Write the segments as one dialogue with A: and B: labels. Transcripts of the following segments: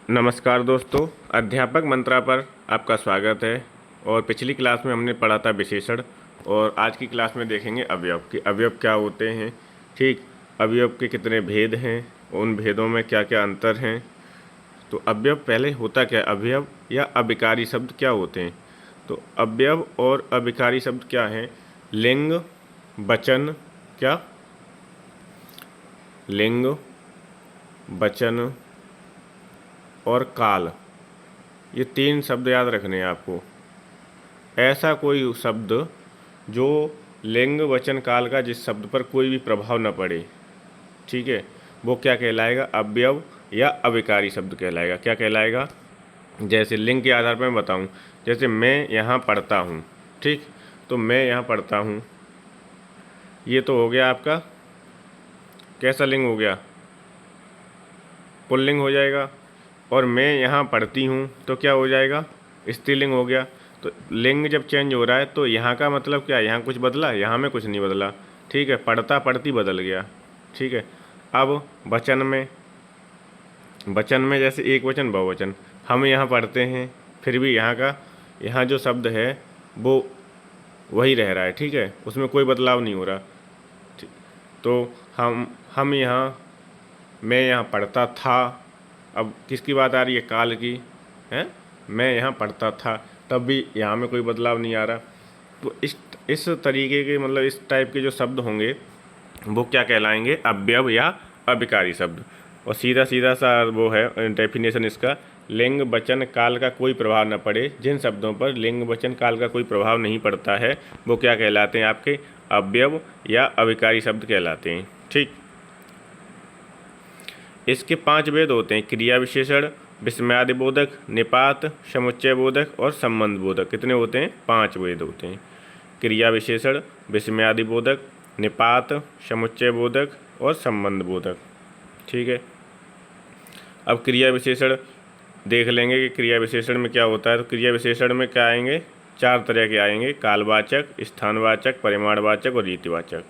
A: नमस्कार दोस्तों, अध्यापक मंत्रा पर आपका स्वागत है। और पिछली क्लास में हमने पढ़ा था विशेषण, और आज की क्लास में देखेंगे अवयव कि अवयव क्या होते हैं। ठीक, अवयव के कितने भेद हैं, उन भेदों में क्या क्या अंतर हैं। तो अवयव पहले होता क्या है, अवयव या अभिकारी शब्द क्या होते हैं। तो अवयव और अभिकारी शब्द क्या हैं? लिंग, वचन, क्या लिंग, वचन और काल, ये तीन शब्द याद रखने हैं आपको। ऐसा कोई शब्द जो लिंग, वचन, काल का जिस शब्द पर कोई भी प्रभाव न पड़े, ठीक है, वो क्या कहलाएगा? अवयव या अभिकारी शब्द कहलाएगा। क्या कहलाएगा? जैसे लिंग के आधार पर मैं बताऊं, जैसे मैं यहाँ पढ़ता हूँ, ठीक, तो मैं यहाँ पढ़ता हूँ, ये तो हो गया आपका कैसा लिंग हो गया? पुल्लिंग हो जाएगा। और मैं यहाँ पढ़ती हूँ तो क्या हो जाएगा? स्त्रीलिंग हो गया। तो लिंग जब चेंज हो रहा है तो यहाँ का मतलब क्या है? यहाँ कुछ बदला? यहाँ में कुछ नहीं बदला, ठीक है, पढ़ता पढ़ती बदल गया, ठीक है। अब वचन में जैसे एक वचन बहुवचन, हम यहाँ पढ़ते हैं फिर भी यहाँ जो शब्द है वो वही रह रहा है, ठीक है, उसमें कोई बदलाव नहीं हो रहा। तो हम यहाँ, मैं यहाँ पढ़ता था, अब किसकी बात आ रही है? काल की है। मैं यहाँ पढ़ता था, तब भी यहाँ में कोई बदलाव नहीं आ रहा। तो इस तरीके के, मतलब इस टाइप के जो शब्द होंगे वो क्या कहलाएंगे? अवयव या अभिकारी शब्द। और सीधा सीधा सा वो है डेफिनेशन इसका, लिंग, वचन, काल का कोई प्रभाव न पड़े। जिन शब्दों पर लिंग, वचन, काल का कोई प्रभाव नहीं पड़ता है वो क्या कहलाते हैं? आपके अवयव या अभिकारी शब्द कहलाते हैं। ठीक, इसके 5 भेद होते हैं: क्रिया विशेषण, विस्मयादि बोधक, निपात, समुच्चय बोधक और संबंध बोधक। कितने होते हैं? 5 भेद होते हैं। क्रिया विशेषण, विस्मयादि बोधक, निपात, समुच्चय बोधक और संबंध बोधक। ठीक है, अब क्रिया विशेषण देख लेंगे कि क्रिया विशेषण में क्या होता है। तो क्रिया विशेषण में क्या आएंगे? 4 तरह के आएंगे: कालवाचक, स्थानवाचक, परिमाणवाचक और रीतिवाचक।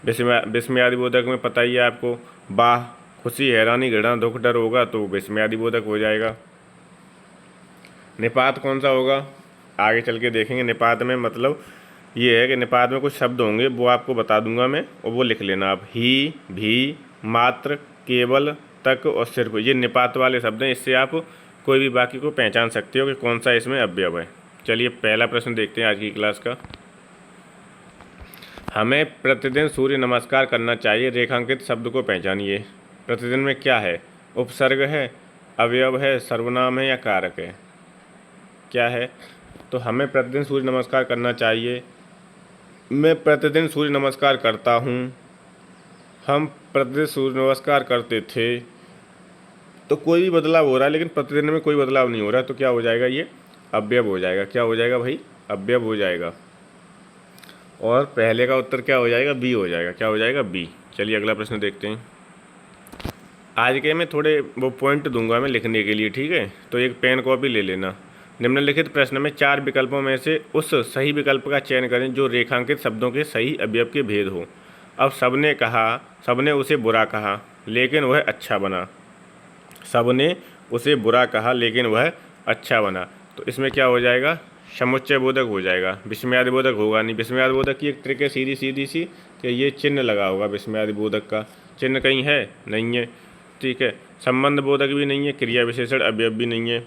A: विस्मयादि बोधक में पता ही है आपको, वाह, खुशी, हैरानी, घृणा, दुख, डर होगा तो विस्मयादि बोधक हो जाएगा। निपात कौन सा होगा? आगे चल के देखेंगे। निपात में मतलब ये है कि निपात में कुछ शब्द होंगे, वो आपको बता दूंगा मैं, और वो लिख लेना आप। ही, भी, मात्र, केवल, तक और सिर्फ, ये निपात वाले शब्द हैं। इससे आप कोई भी वाक्य को पहचान सकते हो कि कौन सा इसमें अवयव है। चलिए पहला प्रश्न देखते हैं आज की क्लास का। हमें प्रतिदिन सूर्य नमस्कार करना चाहिए, रेखांकित शब्द को पहचानिए। प्रतिदिन में क्या है? उपसर्ग है, अवयव है, सर्वनाम है या कारक है? क्या है? तो हमें प्रतिदिन सूर्य नमस्कार करना चाहिए। मैं प्रतिदिन सूर्य नमस्कार करता हूँ, हम प्रतिदिन सूर्य नमस्कार करते थे। तो कोई भी बदलाव हो रहा है, लेकिन प्रतिदिन में कोई बदलाव नहीं हो रहा है, तो क्या हो जाएगा? ये अवयव हो जाएगा। क्या हो जाएगा भाई? अवयव हो जाएगा। और पहले का उत्तर क्या हो जाएगा? बी हो जाएगा। क्या हो जाएगा? बी। चलिए अगला प्रश्न देखते हैं। आज के मैं थोड़े वो पॉइंट दूंगा मैं लिखने के लिए, ठीक है, तो एक पेन कॉपी ले लेना। निम्नलिखित प्रश्न में 4 विकल्पों में से उस सही विकल्प का चयन करें जो रेखांकित शब्दों के सही अवयव के भेद हो। अब सबने उसे बुरा कहा लेकिन वह अच्छा बना। सबने उसे बुरा कहा लेकिन वह अच्छा बना। तो इसमें क्या हो जाएगा? समुच्चय बोधक हो जाएगा, विस्मयादि बोधक होगा नहीं। विस्मयादि बोधक की एक ट्रिक है सीधी सीधी सी, कि ये चिन्ह लगा होगा। विस्मयादि बोधक का चिन्ह कहीं है? नहीं है, ठीक है। संबंध बोधक भी नहीं है, क्रिया विशेषण अवयव भी नहीं है।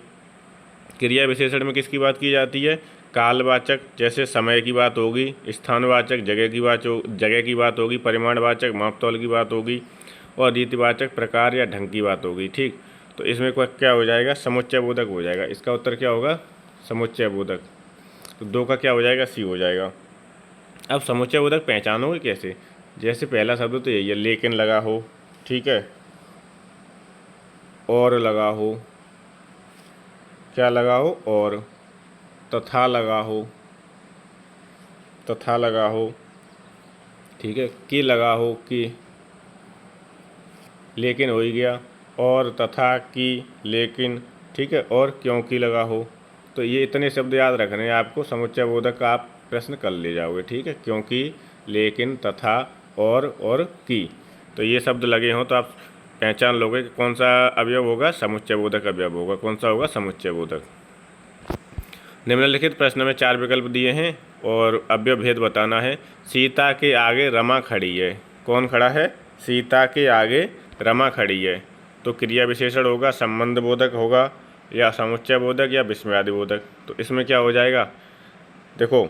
A: क्रिया विशेषण में किसकी बात की जाती है? कालवाचक, जैसे समय की बात होगी। स्थानवाचक, जगह की बात होगी। परिमाणवाचक, मापतौल की बात होगी। और रीतिवाचक, प्रकार या ढंग की बात होगी। ठीक, तो इसमें क्या हो जाएगा? समुच्चय बोधक हो जाएगा। इसका उत्तर क्या होगा? समुच्चय बोधक। तो 2 का क्या हो जाएगा? सी हो जाएगा। अब समुच्चय बोधक पहचानोगे कैसे? जैसे पहला शब्द तो यही है, लेकिन लगा हो, ठीक है, और लगा हो, क्या लगा हो? और, तथा लगा हो, ठीक है, कि लगा हो, कि, लेकिन हो ही गया, और, तथा, कि, लेकिन, ठीक है, और क्योंकि लगा हो। तो ये इतने शब्द याद रखने हैं आपको, समुच्चय बोधक का आप प्रश्न कर ले जाओगे, ठीक है। क्योंकि, लेकिन, तथा, और कि, तो ये शब्द लगे हों तो आप पहचान लोगे कि कौन सा अवयव होगा, समुच्चय बोधक अवयव होगा। कौन सा होगा, समुच्चय बोधक। निम्नलिखित प्रश्न में 4 विकल्प दिए हैं और अवयव भेद बताना है। सीता के आगे रमा खड़ी है, कौन खड़ा है, सीता के आगे रमा खड़ी है, तो क्रिया विशेषण होगा, संबंध बोधक होगा, या समुच्चय बोधक, या विस्मयादि बोधक। तो इसमें क्या हो जाएगा, देखो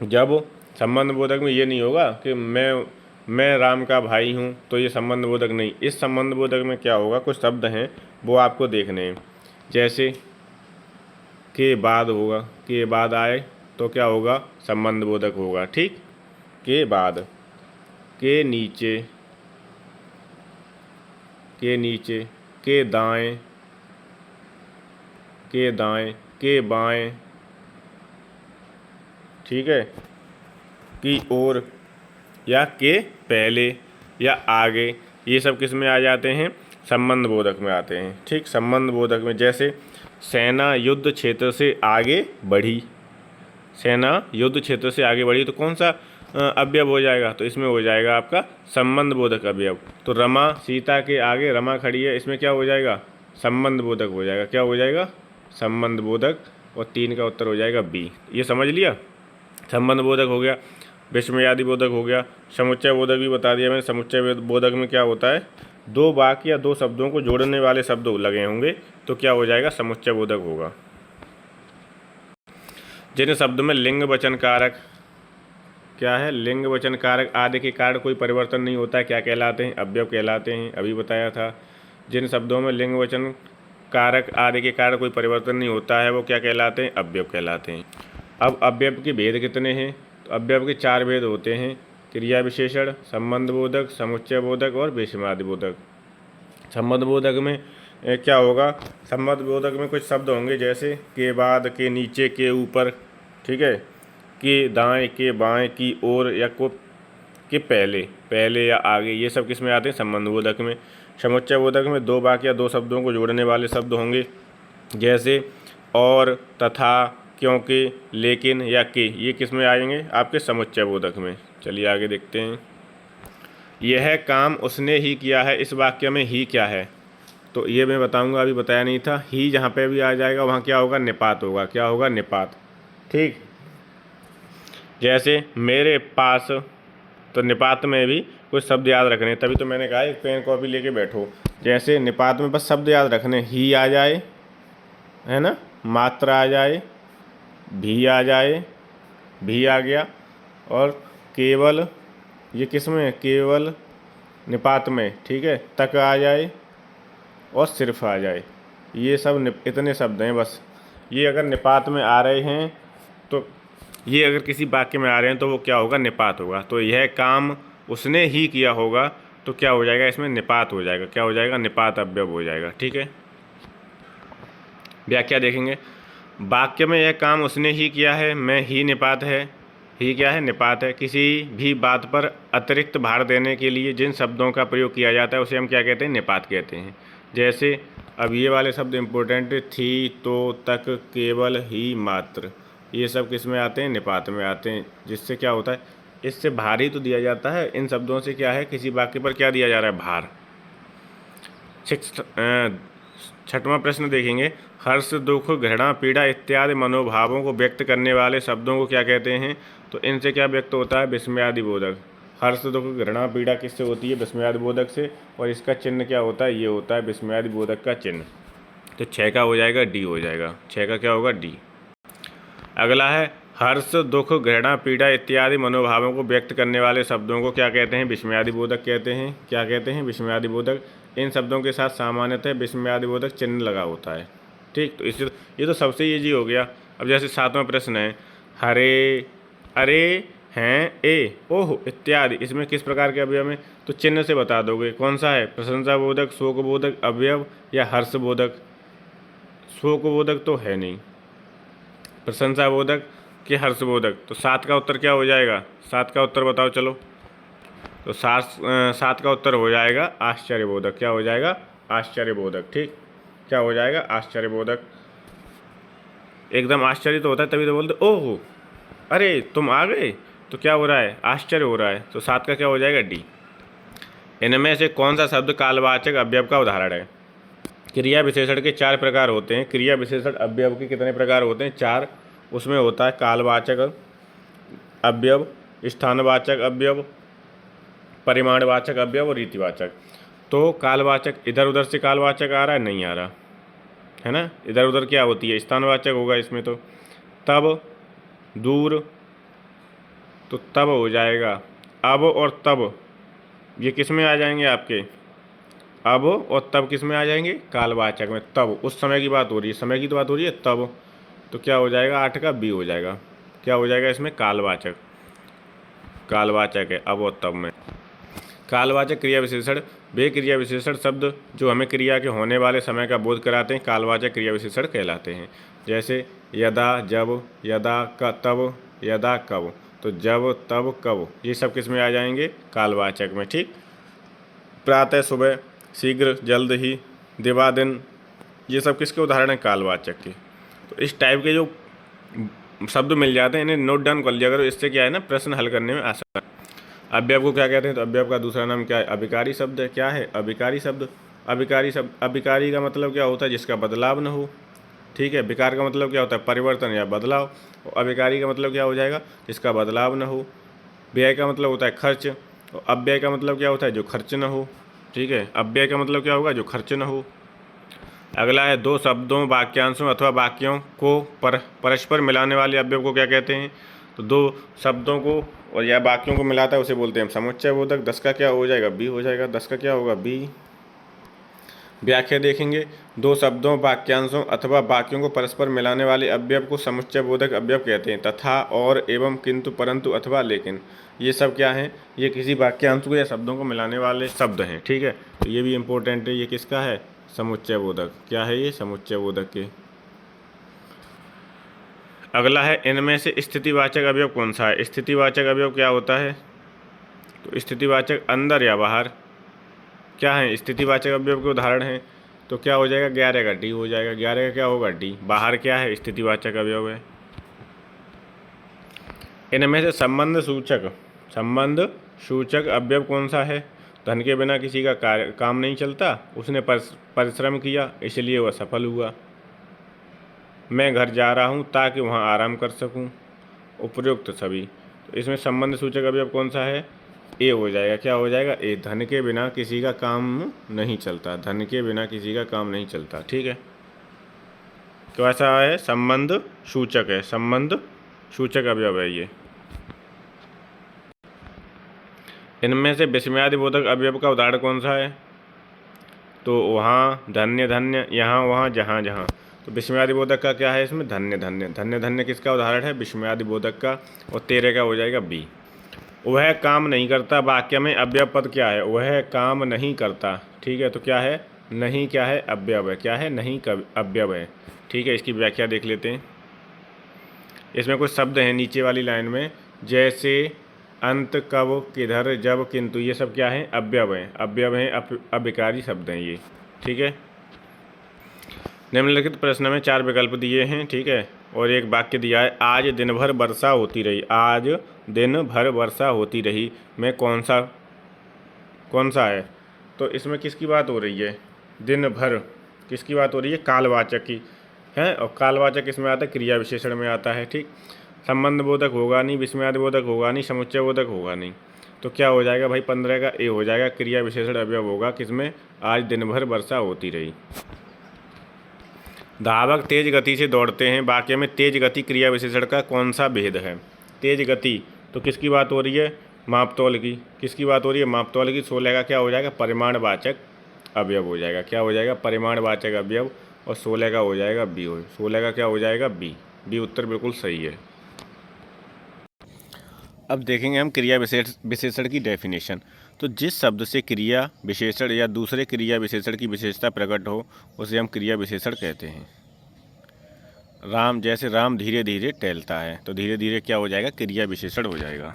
A: जब संबंध बोधक में ये नहीं होगा कि मैं राम का भाई हूँ, तो ये संबंध बोधक नहीं। इस संबंध बोधक में क्या होगा, कुछ शब्द हैं वो आपको देखने हैं। जैसे के बाद होगा, के बाद आए तो क्या होगा, संबंध बोधक होगा। ठीक, के बाद, के नीचे, के नीचे, के दाएं, के दाएं, के बाएं, ठीक है, की ओर, या के पहले, या आगे, ये सब किस में आ जाते हैं, संबंध बोधक में आते हैं। ठीक, संबंध बोधक में। जैसे सेना युद्ध क्षेत्र से आगे बढ़ी, सेना युद्ध क्षेत्र से आगे बढ़ी, तो कौन सा अवयव हो जाएगा, तो इसमें हो जाएगा आपका संबंध बोधक अवयव। तो रमा, सीता के आगे रमा खड़ी है, इसमें क्या हो जाएगा, संबंध बोधक हो जाएगा। क्या हो जाएगा, संबंध बोधक। और 3 का उत्तर हो जाएगा बी। ये समझ लिया, संबंध बोधक हो गया, विस्मयादि बोधक हो गया, समुच्चय बोधक भी बता दिया मैंने। समुच्चय बोधक में क्या होता है, 2 वाक्य या 2 शब्दों को जोड़ने वाले शब्द लगे होंगे, तो क्या हो जाएगा, समुच्चय बोधक होगा। जिन शब्द में लिंग वचन कारक, क्या है, लिंग वचन कारक आदि के कारण कोई परिवर्तन नहीं होता है, क्या कहलाते हैं, अवयव कहलाते हैं। अभी बताया था। जिन शब्दों में लिंग वचन कारक आदि के कारण कोई परिवर्तन नहीं होता है, वो क्या कहलाते हैं, अवयव कहलाते हैं। अब अवयव के भेद कितने हैं, तो अवयव के 4 भेद होते हैं, क्रिया विशेषण, संबंध बोधक, समुच्चय बोधक और विस्मयादि बोधक। संबंध बोधक में क्या होगा, संबंध बोधक में कुछ शब्द होंगे जैसे के बाद, के नीचे, के ऊपर, ठीक है, के दाएं, के बाएं, की ओर, या को के पहले, पहले या आगे, ये सब किस में आते हैं, संबंध बोधक में। समुच्चय बोधक में 2 वाक्य या 2 शब्दों को जोड़ने वाले शब्द होंगे जैसे और, तथा, क्योंकि, लेकिन या के, ये किस में आएंगे, आपके समुच्चय बोधक में। चलिए आगे देखते हैं। यह काम उसने ही किया है, इस वाक्य में ही क्या है, तो ये मैं बताऊंगा, अभी बताया नहीं था। ही जहाँ पे भी आ जाएगा वहाँ क्या होगा, निपात होगा। क्या होगा, निपात। ठीक, जैसे मेरे पास, तो निपात में भी कुछ शब्द याद रखने, तभी तो मैंने कहा एक पेन कॉपी लेके बैठो। जैसे निपात में बस शब्द याद रखने, ही आ जाए, है ना, मात्रा आ जाए, भी आ जाए, भी आ गया, और केवल, ये किस में, केवल निपात में, ठीक है, तक आ जाए और सिर्फ आ जाए। ये सब इतने शब्द हैं बस। ये अगर निपात में आ रहे हैं, तो ये अगर किसी वाक्य में आ रहे हैं तो वो क्या होगा, निपात होगा। तो यह काम उसने ही किया होगा, तो क्या हो जाएगा, इसमें निपात हो जाएगा। क्या हो जाएगा, निपात अवयव हो जाएगा। ठीक है, व्याख्या देखेंगे। वाक्य में यह काम उसने ही किया है, मैं ही निपात है, ही क्या है, निपात है। किसी भी बात पर अतिरिक्त भार देने के लिए जिन शब्दों का प्रयोग किया जाता है उसे हम क्या कहते हैं, निपात कहते हैं। जैसे अब ये वाले शब्द इम्पोर्टेंट, थी, तो, तक, केवल, ही, मात्र, ये सब किस में आते हैं, निपात में आते हैं। जिससे क्या होता है, इससे भार ही तो दिया जाता है। इन शब्दों से क्या है, किसी वाक्य पर क्या दिया जा रहा है, भार। 6वां प्रश्न देखेंगे। हर्ष, दुख, घृणा, पीड़ा इत्यादि मनोभावों को व्यक्त करने वाले शब्दों को क्या कहते हैं, तो इनसे क्या व्यक्त होता है, विस्मयादि बोधक। हर्ष, दुख, घृणा, पीड़ा किससे होती है, विस्मयादि बोधक से, और इसका चिन्ह क्या होता है, ये होता है विस्मयादि बोधक का चिन्ह। तो 6 का हो जाएगा डी, हो जाएगा 6 का क्या होगा, डी। अगला है हर्ष, दुख, घृणा, पीड़ा इत्यादि मनोभावों को व्यक्त करने वाले शब्दों को क्या कहते हैं, विस्मयादि बोधक कहते हैं। क्या कहते हैं, विस्मयादि बोधक। इन शब्दों के साथ सामान्यतः विस्मयादि बोधक चिन्ह लगा होता है। ठीक, तो इससे ये तो सबसे ईजी हो गया। अब जैसे 7वां प्रश्न है, हरे, अरे, हैं, ए, ओह इत्यादि, इसमें किस प्रकार के अवयव में, तो चिन्ह से बता दोगे कौन सा है, प्रशंसा बोधक, शोक बोधक अवयव या हर्ष बोधक। शोक बोधक तो है नहीं, प्रशंसा बोधक कि हर्ष बोधक। तो 7 का उत्तर क्या हो जाएगा, 7 का उत्तर बताओ चलो। तो 7 का उत्तर हो जाएगा आश्चर्य बोधक। क्या हो जाएगा, आश्चर्य बोधक। ठीक, क्या हो जाएगा, आश्चर्य बोधक। एकदम आश्चर्य तो होता है, तभी तो बोलते ओह अरे तुम आ गए, तो क्या हो रहा है, आश्चर्य हो रहा है। तो 7 का क्या हो जाएगा, डी। इनमें से कौन सा शब्द कालवाचक अवयव का उदाहरण है? क्रिया विशेषण के 4 प्रकार होते हैं। क्रिया विशेषण अवयव के कितने प्रकार होते हैं? 4। उसमें होता है कालवाचक अवयव, स्थानवाचक अवयव, परिमाणवाचक अवयव और रीतिवाचक। तो कालवाचक, इधर उधर से कालवाचक आ रहा है, नहीं आ रहा है ना। इधर उधर क्या होती है? स्थानवाचक होगा इसमें। तो तब, दूर, तो तब हो जाएगा। अब और तब ये किस में आ जाएंगे आपके? अब और तब किस में आ जाएंगे? कालवाचक में। तब उस समय की बात हो रही है, समय की तो बात हो रही है तब। तो क्या हो जाएगा? 8 का बी हो जाएगा। क्या हो जाएगा इसमें? कालवाचक। कालवाचक है अब और तब में। कालवाचक क्रिया विशेषण वे क्रिया विशेषण शब्द जो हमें क्रिया के होने वाले समय का बोध कराते हैं, कालवाचक क्रिया विशेषण कहलाते हैं। जैसे यदा, जब, यदा का, तब, यदा कब। तो जब, तब, कब ये सब किस में आ जाएंगे? कालवाचक में। ठीक। प्रातः, सुबह, शीघ्र, जल्द ही, दिवा, दिन, ये सब किसके उदाहरण हैं? कालवाचक के। तो इस टाइप के जो शब्द मिल जाते हैं इन्हें नोट डाउन कर लिया करो। इससे क्या है ना, प्रश्न हल करने में आसान। अवयव को क्या कहते हैं? तो अवयव का दूसरा नाम क्या है? अभिकारी शब्द है। क्या है? अभिकारी शब्द। अभिकारी शब्द, अभिकारी का मतलब क्या होता है? जिसका बदलाव न हो। ठीक है। विकार का मतलब क्या होता है? परिवर्तन या बदलाव। और अभिकारी का मतलब क्या हो जाएगा? जिसका बदलाव न हो। व्यय का मतलब होता है खर्च। और अव्यय का मतलब क्या होता है? जो खर्च न हो। ठीक है। अव्यय का मतलब क्या होगा? जो खर्च न हो। अगला है दो शब्दों, वाक्यांशों अथवा वाक्यों को परस्पर मिलाने वाले अवयव को क्या कहते हैं? तो दो शब्दों को और या वाक्यों को मिलाता है उसे बोलते हैं समुच्चय बोधक। 10 का क्या हो जाएगा? बी हो जाएगा। 10 का क्या होगा? बी। व्याख्या देखेंगे। दो शब्दों, वाक्यांशों अथवा वाक्यों को परस्पर मिलाने वाले अवयव को समुच्चय बोधक अवयव कहते हैं। तथा, और, एवं, किंतु, परंतु, अथवा, लेकिन, ये सब क्या हैं? ये किसी वाक्यांश को या शब्दों को मिलाने वाले शब्द हैं। ठीक है। तो ये भी इम्पोर्टेंट है। ये किसका है? समुच्चय बोधक। क्या है ये? समुच्चय बोधक के। अगला है इनमें से स्थितिवाचक अवयव कौन सा है? स्थितिवाचक अवयव क्या होता है? तो स्थितिवाचक अंदर या बाहर क्या है? स्थितिवाचक अवयव के उदाहरण हैं। तो क्या हो जाएगा? 11 का डी हो जाएगा। 11 का क्या होगा? डी। बाहर क्या है? स्थितिवाचक अवयव है। इनमें से संबंध सूचक अवयव कौन सा है? धन के बिना किसी का काम नहीं चलता। उसने परिश्रम किया इसलिए वह सफल हुआ। मैं घर जा रहा हूँ ताकि वहाँ आराम कर सकूँ। उपयुक्त सभी। तो इसमें संबंध सूचक अवयव कौन सा है? ए हो जाएगा। क्या हो जाएगा? ए। धन के बिना किसी का काम नहीं चलता। धन के बिना किसी का काम नहीं चलता। ठीक है। तो ऐसा है संबंध सूचक है। संबंध सूचक अवयव है ये। इनमें से विस्मयादि बोधक अवयव का उदाहरण कौन सा है? तो वहाँ, धन्य धन्य, यहाँ वहाँ, जहाँ जहाँ। तो विस्मयादि बोधक का क्या है इसमें? धन्य धन्य। धन्य धन्य किसका उदाहरण है? विस्मयादि बोधक का। और 13 का हो जाएगा बी। वह काम नहीं करता वाक्य में अव्यय पद क्या है? वह काम नहीं करता। ठीक है। तो क्या है? नहीं क्या है? अव्यय है। क्या है? नहीं अव्यय है। ठीक है। इसकी व्याख्या देख लेते हैं। इसमें कुछ शब्द हैं नीचे वाली लाइन में, जैसे अंत, कब, किधर, जब, किंतु, ये सब क्या है? अव्यय हैं। अव्यय हैं, अभिकारी शब्द हैं ये। ठीक है। निम्नलिखित प्रश्न में 4 विकल्प दिए हैं। ठीक है। और एक वाक्य दिया है, आज दिन भर वर्षा होती रही। आज दिन भर वर्षा होती रही में कौन सा है? तो इसमें किसकी बात हो रही है? दिन भर किसकी बात हो रही है? कालवाचक की है। और कालवाचक किसमें आता है? क्रिया विशेषण में आता है। ठीक। संबंध बोधक होगा नहीं, विस्मयादि बोधक होगा नहीं, समुच्चय बोधक होगा नहीं। तो क्या हो जाएगा भाई? 15 का ए हो जाएगा। क्रिया विशेषण अवयव होगा किसमें? आज दिन भर वर्षा होती रही। धावक तेज गति से दौड़ते हैं वाक्य में तेज गति क्रिया विशेषण का कौन सा भेद है? तेज गति तो किसकी बात हो रही है? मापतौल की। किसकी बात हो रही है? मापतौल की। 16 का क्या हो जाएगा? परिमाणवाचक अवयव हो जाएगा। क्या हो जाएगा? परिमाणवाचक अवयव। और 16 का हो जाएगा बी। 16 का क्या हो जाएगा? बी। बी उत्तर बिल्कुल सही है। अब देखेंगे हम क्रिया विशेषण की डेफिनेशन। तो जिस शब्द से क्रिया विशेषण या दूसरे क्रिया विशेषण की विशेषता प्रकट हो उसे हम क्रिया विशेषण कहते हैं। राम, जैसे राम धीरे धीरे टहलता है, तो धीरे धीरे क्या हो जाएगा? क्रिया विशेषण हो जाएगा।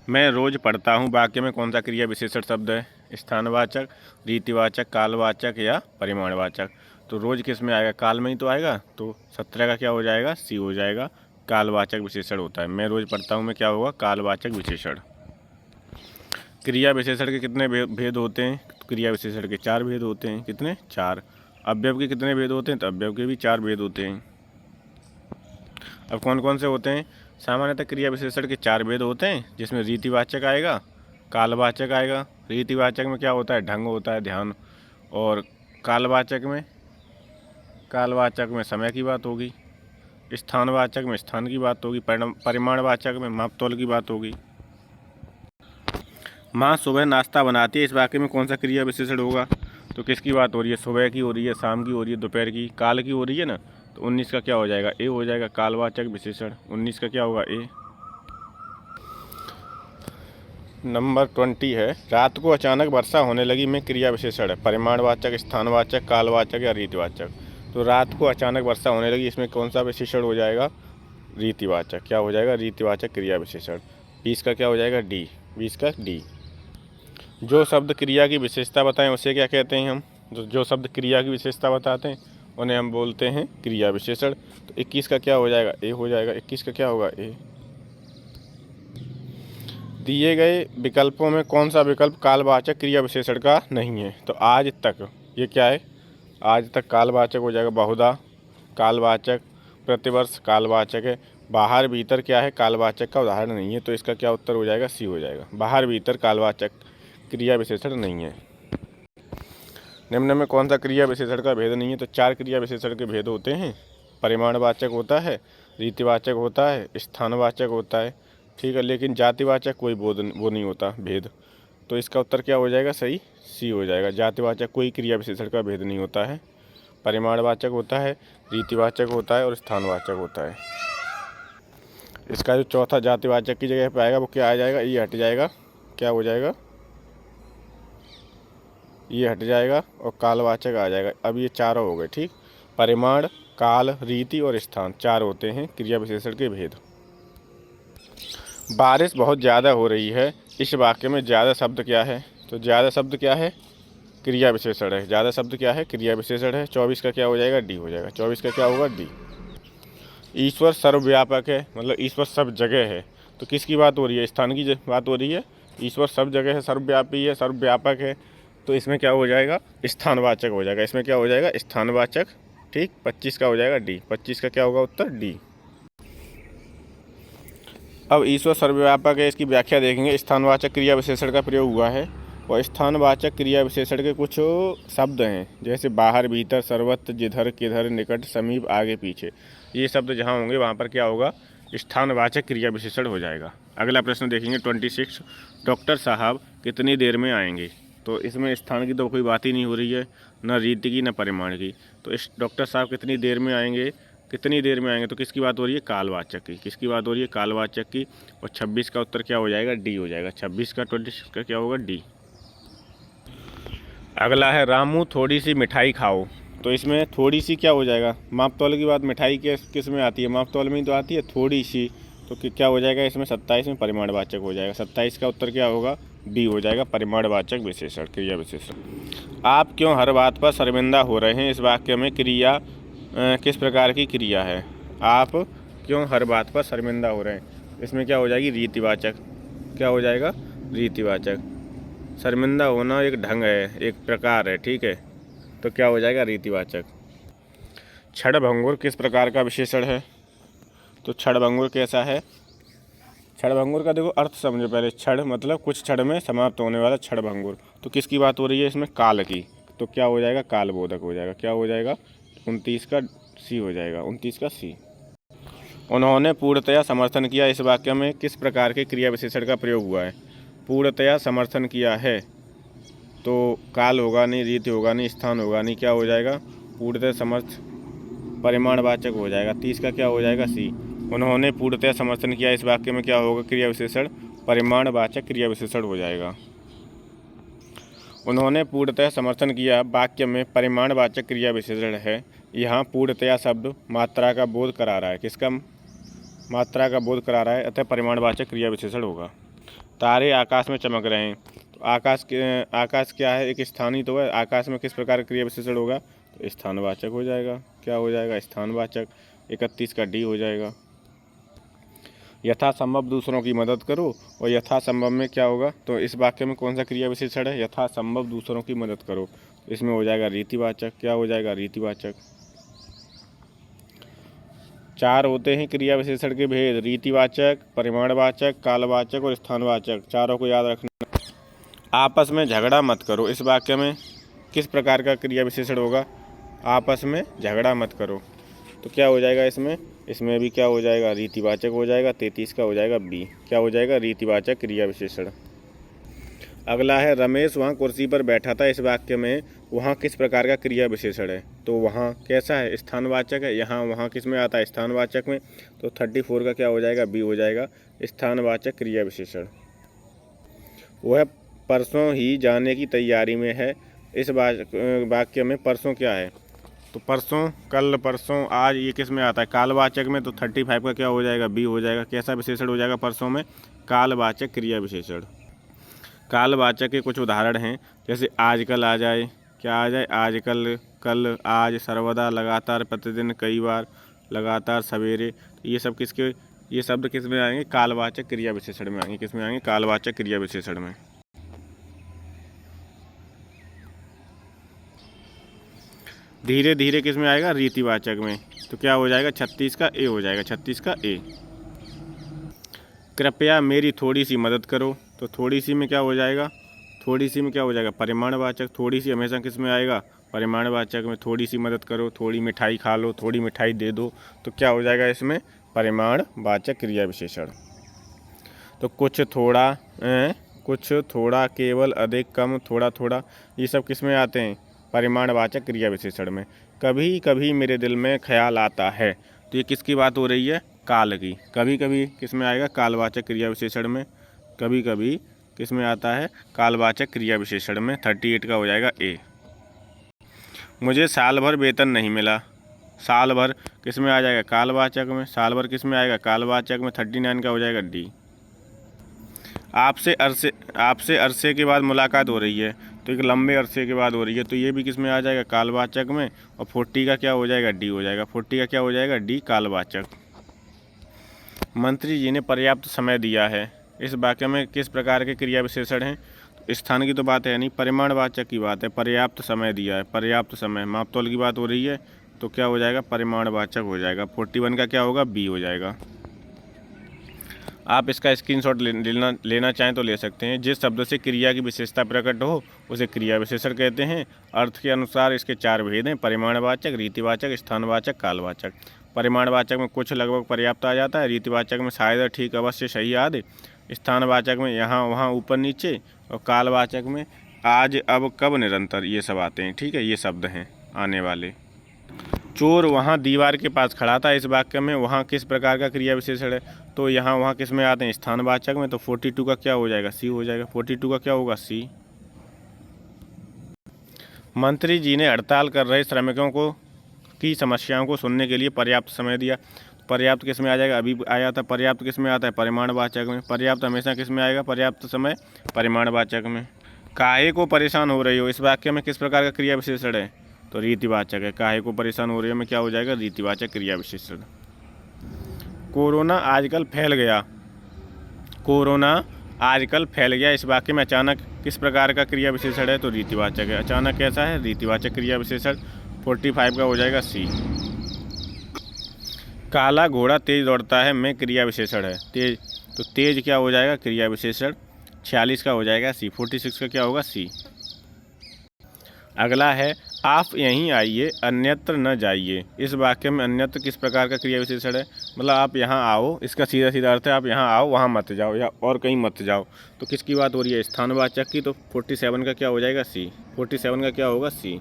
A: मैं रोज़ पढ़ता हूँ वाक्य में कौन सा क्रिया विशेषण शब्द है? स्थानवाचक, रीतिवाचक, कालवाचक या परिमाणवाचक। तो रोज़ किस में आएगा? काल में ही तो आएगा। तो 17 का क्या हो जाएगा? सी हो जाएगा। कालवाचक विशेषण होता है। मैं रोज़ पढ़ता हूँ में क्या होगा? कालवाचक विशेषण। क्रिया विशेषण के कितने भेद होते हैं? तो क्रिया विशेषण के 4 भेद होते हैं। कितने? 4। अवयव के कितने भेद होते हैं? तो अवयव के भी 4 भेद होते हैं। अब कौन कौन से होते हैं? सामान्यतः क्रिया विशेषण के 4 भेद होते हैं, जिसमें रीतिवाचक आएगा, कालवाचक आएगा। रीतिवाचक में क्या होता है? ढंग होता है, ध्यान। और कालवाचक में समय की बात होगी। स्थानवाचक में स्थान की बात होगी। परिमाणवाचक में मापतौल की बात होगी। माँ सुबह नाश्ता बनाती है, इस वाक्य में कौन सा क्रिया विशेषण होगा? तो किसकी बात हो रही है? सुबह की हो रही है, शाम की हो रही है, दोपहर की, काल की हो रही है ना। तो 19 का क्या हो जाएगा? ए हो जाएगा। कालवाचक विशेषण 19 का क्या होगा? ए। नंबर 20 है, रात को अचानक वर्षा होने लगी में क्रिया विशेषण है। परिमाणवाचक, स्थानवाचक, कालवाचक या रीतिवाचक। तो रात को अचानक वर्षा होने लगी, इसमें कौन सा विशेषण हो जाएगा? रीतिवाचक। क्या हो जाएगा? रीतिवाचक क्रिया विशेषण। 20 का क्या हो जाएगा? डी। 20 का डी। जो शब्द क्रिया की विशेषता बताएं उसे क्या कहते हैं हम? जो शब्द क्रिया की विशेषता बताते हैं उन्हें हम बोलते हैं क्रिया विशेषण। तो 21 का क्या हो जाएगा? ए हो जाएगा। 21 का क्या होगा? ए। दिए गए विकल्पों में कौन सा विकल्प कालवाचक क्रिया विशेषण का नहीं है? तो आज तक, ये क्या है? आज तक कालवाचक हो जाएगा। बहुधा कालवाचक। प्रतिवर्ष कालवाचक है। बाहर भीतर क्या है? कालवाचक का उदाहरण नहीं है। तो इसका क्या उत्तर हो जाएगा? सी हो जाएगा। बाहर भीतर कालवाचक क्रिया विशेषण नहीं है। निम्न में कौन सा क्रिया विशेषण का भेद नहीं है? तो 4 क्रिया विशेषण के भेद होते हैं। परिमाणवाचक होता है, रीतिवाचक होता है, स्थानवाचक होता है, ठीक है। लेकिन जातिवाचक कोई वो नहीं होता भेद। तो इसका उत्तर क्या हो जाएगा? सही सी हो जाएगा। जातिवाचक कोई क्रिया विशेषण का भेद नहीं होता है। परिमाणवाचक होता है, रीतिवाचक होता है और स्थानवाचक होता है। इसका जो चौथा जातिवाचक की जगह पर आएगा वो क्या आ जाएगा? ये हट जाएगा। क्या हो जाएगा? ये हट जाएगा और कालवाचक आ जाएगा। अब ये चारों हो गए, ठीक। परिमाण, काल, रीति और स्थान 4 होते हैं क्रिया विशेषण के भेद। बारिश बहुत ज़्यादा हो रही है, इस वाक्य में ज़्यादा शब्द क्या है? तो ज़्यादा शब्द क्या है? क्रिया विशेषण है। ज़्यादा शब्द क्या है? क्रिया विशेषण है। 24 का क्या हो जाएगा? डी हो जाएगा। 24 का क्या होगा? डी। ईश्वर सर्वव्यापक है, मतलब ईश्वर सब जगह है। तो किसकी बात हो रही है? स्थान की बात हो रही है। ईश्वर सब जगह है, सर्वव्यापी है, सर्वव्यापक है। तो इसमें क्या हो जाएगा? स्थानवाचक हो जाएगा। इसमें क्या हो जाएगा? स्थानवाचक, ठीक। 25 का हो जाएगा डी। 25 का क्या होगा उत्तर? डी। अब ईश्वर सर्वव्यापक है, इसकी व्याख्या देखेंगे। स्थानवाचक क्रिया विशेषण का प्रयोग हुआ है और स्थानवाचक क्रिया विशेषण के कुछ शब्द हैं, जैसे बाहर, भीतर, सर्वत्र, जिधर, किधर, निकट, समीप, आगे, पीछे। ये शब्द जहाँ होंगे वहाँ पर क्या होगा? स्थानवाचक क्रिया विशेषण हो जाएगा। अगला प्रश्न देखेंगे 26। डॉक्टर साहब कितनी देर में आएंगे? तो इसमें स्थान की तो कोई बात ही नहीं हो रही है, न रीति की न परिमाण की। तो इस डॉक्टर साहब कितनी देर में आएंगे, कितनी देर में आएंगे, तो किसकी बात हो रही है? कालवाचक की। किसकी बात हो रही है? कालवाचक की। और 26 का उत्तर क्या हो जाएगा? डी हो जाएगा। 26 का 26 का क्या होगा? डी। अगला है रामू थोड़ी सी मिठाई खाओ। तो इसमें थोड़ी सी क्या हो जाएगा? मापतौल की बात मिठाई के किस में आती है? मापतौल में ही तो आती है थोड़ी सी। तो क्या हो जाएगा इसमें? 27 में परिमाणवाचक हो जाएगा। 27 का उत्तर क्या होगा? बी हो जाएगा। परिमाणवाचक विशेषण, क्रिया विशेषण। आप क्यों हर बात पर शर्मिंदा हो रहे हैं? इस वाक्य में क्रिया किस प्रकार की क्रिया है? आप क्यों हर बात पर शर्मिंदा हो रहे हैं? इसमें क्या हो जाएगी? रीतिवाचक। क्या हो जाएगा? रीतिवाचक। शर्मिंदा होना एक ढंग है, एक प्रकार है, ठीक है। तो क्या हो जाएगा? रीतिवाचक। क्षणभंगुर किस प्रकार का विशेषण है? तो क्षणभंगुर कैसा है? क्षणभंगुर का देखो अर्थ समझो पहले। क्षण मतलब कुछ क्षण में समाप्त होने वाला क्षणभंगुर। तो किसकी बात हो रही है इसमें? काल की। तो क्या हो जाएगा? कालबोधक हो जाएगा। क्या हो जाएगा? 29 का सी हो जाएगा। 29 का सी। उन्होंने पूर्णतया समर्थन किया, इस वाक्य में किस प्रकार के क्रिया विशेषण का प्रयोग हुआ है? पूर्णतया समर्थन किया है तो काल होगा नहीं, रीति होगा नहीं, स्थान होगा नहीं। क्या हो जाएगा? पूर्णतया समर्थ परिमाणवाचक हो जाएगा। 30 का क्या हो जाएगा? सी। उन्होंने पूर्णतया समर्थन किया, इस वाक्य में क्या होगा? क्रिया विशेषण परिमाणवाचक क्रिया विशेषण हो जाएगा। उन्होंने पूर्णतया समर्थन किया वाक्य में परिमाणवाचक क्रिया विशेषण है। यहाँ पूर्णतया शब्द मात्रा का बोध करा रहा है। किसका? मात्रा का बोध करा रहा है, अतः परिमाणवाचक क्रिया विशेषण होगा। तारे आकाश में चमक रहे हैं। तो आकाश क्या है? एक स्थानीय तो है। आकाश में किस प्रकार का क्रिया विशेषण होगा? तो स्थानवाचक हो जाएगा। क्या हो जाएगा? स्थानवाचक। 31 का डी हो जाएगा। यथासंभव दूसरों की मदद करो, और यथासंभव में क्या होगा, तो इस वाक्य में कौन सा क्रिया विशेषण है, यथासंभव दूसरों की मदद करो, इसमें हो जाएगा रीतिवाचक। क्या हो जाएगा, रीतिवाचक। 4 होते हैं क्रिया विशेषण के भेद, रीतिवाचक, परिमाणवाचक, कालवाचक और स्थानवाचक। चारों को याद रखना। आपस में झगड़ा मत करो, इस वाक्य में किस प्रकार का क्रिया विशेषण होगा, आपस में झगड़ा मत करो, तो क्या हो जाएगा इसमें भी क्या हो जाएगा, रीतिवाचक हो जाएगा। 33 का हो जाएगा बी, क्या हो जाएगा, रीतिवाचक क्रिया विशेषण। अगला है रमेश वहाँ कुर्सी पर बैठा था, इस वाक्य में वहाँ किस प्रकार का क्रिया विशेषण है, तो वहाँ कैसा है, स्थानवाचक है। यहाँ वहाँ किस में आता है, स्थानवाचक में, तो 34 का क्या हो जाएगा, बी हो जाएगा, स्थानवाचक क्रिया विशेषण। वह परसों ही जाने की तैयारी में है, इस वाक्य में परसों क्या है, तो परसों, कल, परसों, आज, ये किस में आता है, कालवाचक में, तो 35 का क्या हो जाएगा, बी हो जाएगा। कैसा विशेषण हो जाएगा परसों में, कालवाचक क्रिया विशेषण। कालवाचक के कुछ उदाहरण हैं, जैसे आजकल आ जाए, क्या आ जाए, आजकल, कल, आज, सर्वदा, लगातार, प्रतिदिन, कई बार, लगातार, सवेरे। ये सब किसके, ये शब्द किस में आएंगे, कालवाचक क्रिया विशेषण में आएंगे। किस में आएंगे, कालवाचक क्रिया विशेषण में। धीरे धीरे किस में आएगा, रीतिवाचक में, तो क्या हो जाएगा, 36 का ए हो जाएगा, 36 का ए। कृपया मेरी थोड़ी सी मदद करो, तो थोड़ी सी में क्या हो जाएगा, थोड़ी सी में क्या हो जाएगा, परिमाणवाचक। थोड़ी सी हमेशा किस में आएगा, परिमाणवाचक में। थोड़ी सी मदद करो, थोड़ी मिठाई खा लो, थोड़ी मिठाई दे दो, तो क्या हो जाएगा इसमें, परिमाणवाचक क्रिया विशेषण। तो कुछ थोड़ा, केवल, अधिक, कम, थोड़ा थोड़ा, ये सब किस में आते हैं, परिमाणवाचक क्रिया विशेषण में। कभी कभी मेरे दिल में ख्याल आता है, तो ये किसकी बात हो रही है, काल की। कभी कभी किस में आएगा, कालवाचक क्रिया विशेषण में। कभी कभी किस में आता है, कालवाचक क्रिया विशेषण में। 38 का हो जाएगा ए। मुझे साल भर वेतन नहीं मिला, साल भर किस में आ जाएगा, कालवाचक में। साल भर किस में आएगा, कालवाचक में। 39 का हो जाएगा डी। आपसे अरसे के बाद मुलाकात हो रही है, तो एक लंबे अरसे के बाद हो रही है, तो ये भी किस में आ जाएगा, कालवाचक में। और 40 का क्या हो जाएगा, डी हो जाएगा। 40 का क्या हो जाएगा, डी, कालवाचक। मंत्री जी ने पर्याप्त समय दिया है, इस वाक्य में किस प्रकार के क्रिया विशेषण हैं, तो स्थान की तो बात है नहीं, परिमाणवाचक की बात है। पर्याप्त समय दिया है, पर्याप्त समय, मापतौल की बात हो रही है, तो क्या हो जाएगा, परिमाणवाचक हो जाएगा। 41 का क्या होगा, बी हो जाएगा। आप इसका स्क्रीनशॉट लेना चाहें तो ले सकते हैं। जिस शब्द से क्रिया की विशेषता प्रकट हो उसे क्रिया विशेषण कहते हैं। अर्थ के अनुसार इसके 4 भेद हैं, परिमाणवाचक, रीतिवाचक, स्थानवाचक, कालवाचक। परिमाणवाचक में कुछ लगभग पर्याप्त आ जाता है, रीतिवाचक में शायद, ठीक, अवश्य, सही आदि, स्थानवाचक में यहाँ वहाँ, ऊपर नीचे, और कालवाचक में आज, अब, कब, निरंतर, ये सब आते हैं। ठीक है, ये शब्द हैं आने वाले। चोर वहाँ दीवार के पास खड़ा था, इस वाक्य में वहाँ किस प्रकार का क्रिया विशेषण है, तो यहाँ वहाँ किस में आते हैं, स्थानवाचक में। तो 42 का क्या हो जाएगा, सी हो जाएगा। 42 का क्या होगा, सी। मंत्री जी ने हड़ताल कर रहे श्रमिकों को की समस्याओं को सुनने के लिए पर्याप्त समय दिया। पर्याप्त किस में आ जाएगा, अभी आया था, पर्याप्त किस में आता है, परिमाणवाचक में। पर्याप्त हमेशा किस में आएगा, पर्याप्त समय, परिमाणवाचक में। काहे को परेशान हो रही हो, इस वाक्य में किस प्रकार का क्रिया विशेषण है, तो रीतिवाचक है। काहे को परेशान हो रही है में क्या हो जाएगा, रीतिवाचक क्रिया विशेषण। कोरोना आजकल फैल गया, कोरोना आजकल फैल गया, इस वाक्य में अचानक किस प्रकार का क्रिया विशेषण है, तो रीतिवाचक है। अचानक कैसा है, रीतिवाचक क्रिया विशेषण। 45 का हो जाएगा सी। काला घोड़ा तेज दौड़ता है में क्रिया विशेषण है, तेज, तो तेज क्या हो जाएगा, क्रिया विशेषण। 46 का हो जाएगा सी। 46 का क्या होगा, सी। अगला है आप यहीं आइए, अन्यत्र न जाइए। इस वाक्य में अन्यत्र किस प्रकार का क्रिया विशेषण है, मतलब आप यहाँ आओ, इसका सीधा सीधा अर्थ है आप यहाँ आओ, वहाँ मत जाओ, या और कहीं मत जाओ। तो किसकी बात हो रही है, स्थानवाचक की। तो 47 का क्या हो जाएगा, सी। 47 का क्या होगा, सी।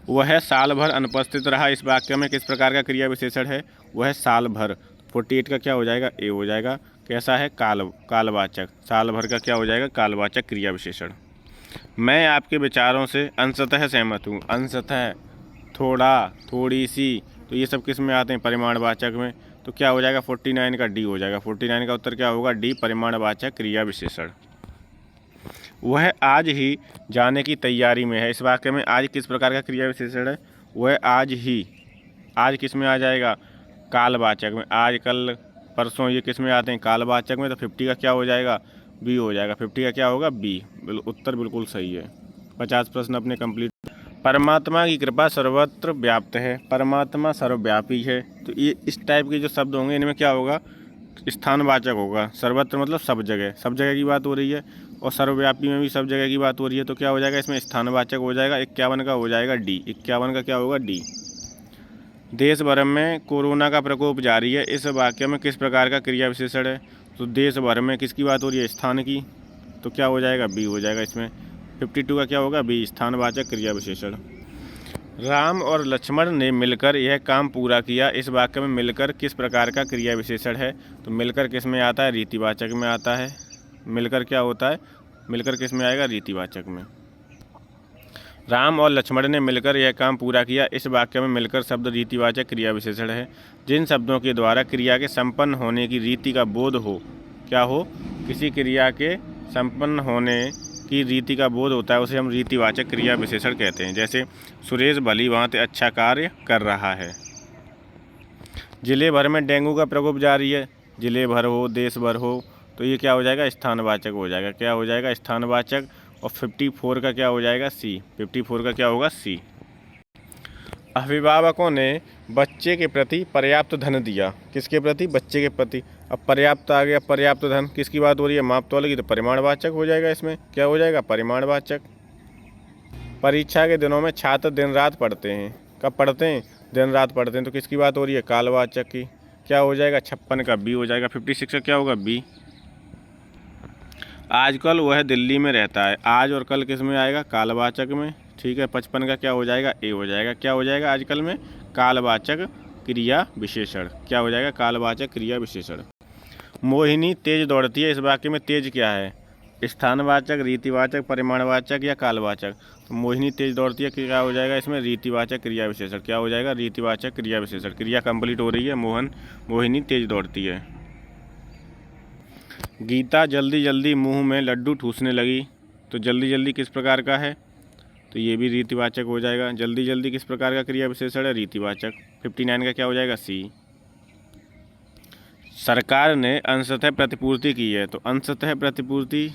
A: वह साल भर अनुपस्थित रहा, इस वाक्य में किस प्रकार का क्रिया विशेषण है, वह साल भर। 48 का क्या हो जाएगा, ए हो जाएगा। कैसा है, कालवाचक। साल भर का क्या हो जाएगा, कालवाचक क्रिया विशेषण। मैं आपके विचारों से अंशतः सहमत हूँ, अंशतः, थोड़ा, थोड़ी सी, तो ये सब किस में आते हैं, परिमाणवाचक में। तो क्या हो जाएगा, 49 का डी हो जाएगा। 49 का उत्तर क्या होगा, डी, परिमाणवाचक क्रिया विशेषण। वह आज ही जाने की तैयारी में है, इस वाक्य में आज किस प्रकार का क्रिया विशेषण है, वह आज ही, आज किस में आ जाएगा, कालवाचक में। आज, कल, परसों ये किस में आते हैं, कालवाचक में। तो 50 का क्या हो जाएगा, बी हो जाएगा। 50 का क्या होगा, बी। उत्तर बिल्कुल सही है। 50 प्रश्न अपने कंप्लीट। परमात्मा की कृपा सर्वत्र व्याप्त है। परमात्मा सर्वव्यापी है। तो ये इस टाइप के जो शब्द होंगे इनमें क्या होगा, स्थानवाचक होगा। सर्वत्र मतलब सब जगह, सब जगह की बात हो रही है, और सर्वव्यापी में भी सब जगह की बात हो रही है। तो क्या हो जाएगा इसमें, स्थानवाचक हो जाएगा। 51 का हो जाएगा डी। 51 का क्या होगा, डी। देश भर में कोरोना का प्रकोप जारी है। इस वाक्य में किस प्रकार का क्रिया विशेषण है। तो देश भर में किसकी बात हो रही है, स्थान की। तो क्या हो जाएगा, बी हो जाएगा इसमें। 52 का क्या होगा, बी, स्थानवाचक क्रिया विशेषण। राम और लक्ष्मण ने मिलकर यह काम पूरा किया। इस वाक्य में मिलकर किस प्रकार का क्रिया विशेषण है। तो मिलकर किस में आता है, रीतिवाचक में आता है। मिलकर क्या होता है, मिलकर किस में आएगा, रीतिवाचक में। राम और लक्ष्मण ने मिलकर यह काम पूरा किया। इस वाक्य में मिलकर शब्द रीतिवाचक क्रिया विशेषण है। जिन शब्दों के द्वारा क्रिया के संपन्न होने की रीति का बोध हो, क्या हो, किसी क्रिया के संपन्न होने की रीति का बोध होता है, उसे हम रीतिवाचक क्रिया विशेषण कहते हैं। जैसे सुरेश भली भांति अच्छा कार्य कर रहा है। जिले भर में डेंगू का प्रकोप जारी है। जिले भर हो, देश भर हो, तो ये क्या हो जाएगा, स्थानवाचक हो जाएगा। क्या हो जाएगा, स्थानवाचक। और 54 का क्या हो जाएगा, सी। 54 का क्या होगा, सी। अभिभावकों ने बच्चे के प्रति पर्याप्त धन दिया। किसके प्रति, बच्चे के प्रति। अब पर्याप्त आ गया, पर्याप्त धन किसकी बात हो रही है, मापतौल की। तो परिमाणवाचक हो जाएगा इसमें। क्या हो जाएगा, परिमाणवाचक। परीक्षा के दिनों में छात्र दिन रात पढ़ते हैं। कब पढ़ते हैं, दिन रात पढ़ते हैं। तो किसकी बात हो रही है, कालवाचक की। क्या हो जाएगा, 56 का बी हो जाएगा। 56 का क्या होगा, बी। आजकल वह दिल्ली में रहता है। आज और कल किस में आएगा, कालवाचक में। ठीक है। 55 का क्या हो जाएगा, ए हो जाएगा। क्या हो जाएगा, आजकल में कालवाचक क्रिया विशेषण। क्या हो जाएगा, कालवाचक क्रिया विशेषण। मोहिनी तेज दौड़ती है। इस वाक्य में तेज क्या है, स्थानवाचक, रीतिवाचक, परिमाणवाचक या कालवाचक। तो मोहिनी तेज दौड़ती है, क्या हो जाएगा इसमें, रीतिवाचक क्रिया विशेषण। क्या हो जाएगा, रीतिवाचक क्रिया विशेषण। क्रिया कंप्लीट हो रही है। मोहिनी तेज दौड़ती है। गीता जल्दी जल्दी मुंह में लड्डू ठूसने लगी। तो जल्दी जल्दी किस प्रकार का है, तो ये भी रीतिवाचक हो जाएगा। जल्दी जल्दी किस प्रकार का क्रिया विशेषण है, रीतिवाचक। 59 का क्या हो जाएगा, सी। सरकार ने अंशतः प्रतिपूर्ति की है। तो अंशतः प्रतिपूर्ति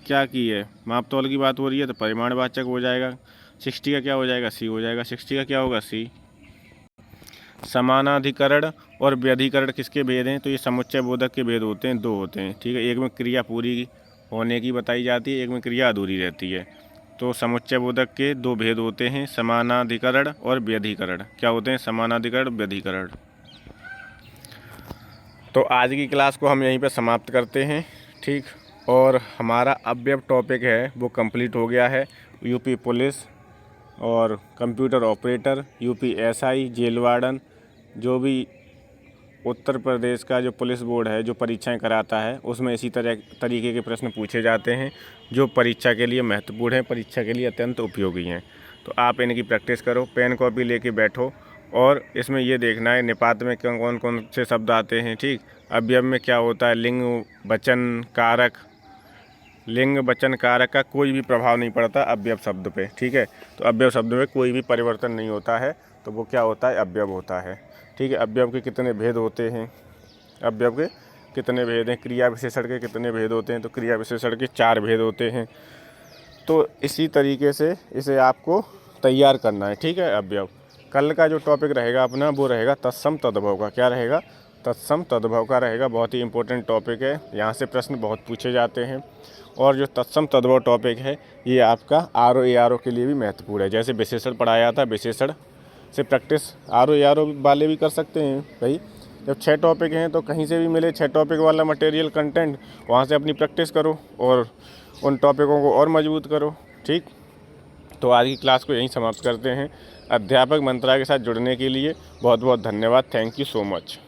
A: क्या की है, मापतौल की बात हो रही है, तो परिमाणवाचक हो जाएगा। 60 का क्या हो जाएगा, सी हो जाएगा। 60 का क्या होगा, सी। समानाधिकरण और व्यधिकरण किसके भेद हैं। तो ये समुच्चय बोधक के भेद होते हैं, दो होते हैं। ठीक है। एक में क्रिया पूरी होने की बताई जाती है, एक में क्रिया अधूरी रहती है। तो समुच्चय बोधक के दो भेद होते हैं, समानाधिकरण और व्यधिकरण। क्या होते हैं, समानाधिकरण, व्यधिकरण। तो आज की क्लास को हम यहीं पर समाप्त करते हैं। ठीक। और हमारा अव्यव टॉपिक है वो कंप्लीट हो गया है। यूपी पुलिस और computer operator, UP SI, jail warden, जो भी उत्तर प्रदेश का जो पुलिस बोर्ड है जो परीक्षाएं कराता है, उसमें इसी तरीके के प्रश्न पूछे जाते हैं जो परीक्षा के लिए महत्वपूर्ण हैं, परीक्षा के लिए अत्यंत उपयोगी हैं। तो आप इनकी प्रैक्टिस करो, पेन कॉपी लेके बैठो। और इसमें ये देखना है निपात में कौन कौन से शब्द आते हैं। ठीक। अवयव में क्या होता है, लिंग वचन कारक। लिंग वचन कारक का कोई भी प्रभाव नहीं पड़ता अवयव शब्द पे। ठीक है। तो अवयव शब्द में कोई भी परिवर्तन नहीं होता है, तो वो क्या होता है, अवयव होता है। ठीक है। अवयव के कितने भेद होते हैं, अवयव के कितने भेद हैं, क्रिया विशेषण के कितने भेद होते हैं। तो क्रिया विशेषण के 4 भेद होते हैं। तो इसी तरीके से इसे आपको तैयार करना है। ठीक है। अवयव कल का जो टॉपिक रहेगा अपना वो रहेगा तत्सम तद्भव का। क्या रहेगा, तत्सम तद्भव का रहेगा। बहुत ही इंपॉर्टेंट टॉपिक है, यहाँ से प्रश्न बहुत पूछे जाते हैं। और जो तत्सम तद्भव टॉपिक है ये आपका आर ओ ए आर ओ के लिए भी महत्वपूर्ण है। जैसे विशेषण पढ़ाया था, विशेषण से practice R O A R O वाले भी कर सकते हैं भाई। जब 6 टॉपिक हैं तो कहीं से भी मिले 6 टॉपिक वाला मटेरियल कंटेंट, वहाँ से अपनी प्रैक्टिस करो और उन टॉपिकों को और मजबूत करो। ठीक। तो आज की क्लास को यहीं समाप्त करते हैं। अध्यापक मंत्रा के साथ जुड़ने के लिए बहुत बहुत धन्यवाद। Thank you so much.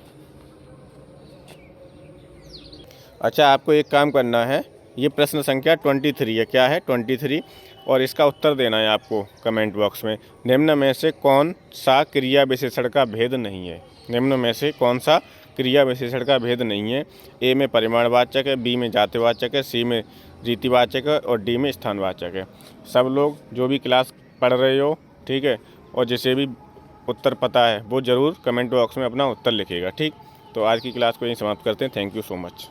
A: अच्छा, आपको एक काम करना है, ये प्रश्न संख्या 23 है। क्या है, 23। और इसका उत्तर देना है आपको कमेंट बॉक्स में। निम्न में से कौन सा क्रिया विशेषण का भेद नहीं है। निम्न में से कौन सा क्रिया विशेषण का भेद नहीं है। ए में परिमाणवाचक है, बी में जातिवाचक है, सी में रीतिवाचक है और डी में स्थानवाचक है। सब लोग जो भी क्लास पढ़ रहे हो, ठीक है, और जिसे भी उत्तर पता है वो ज़रूर कमेंट बॉक्स में अपना उत्तर लिखेगा। ठीक। तो आज की क्लास को यहीं समाप्त करते हैं। Thank you so much.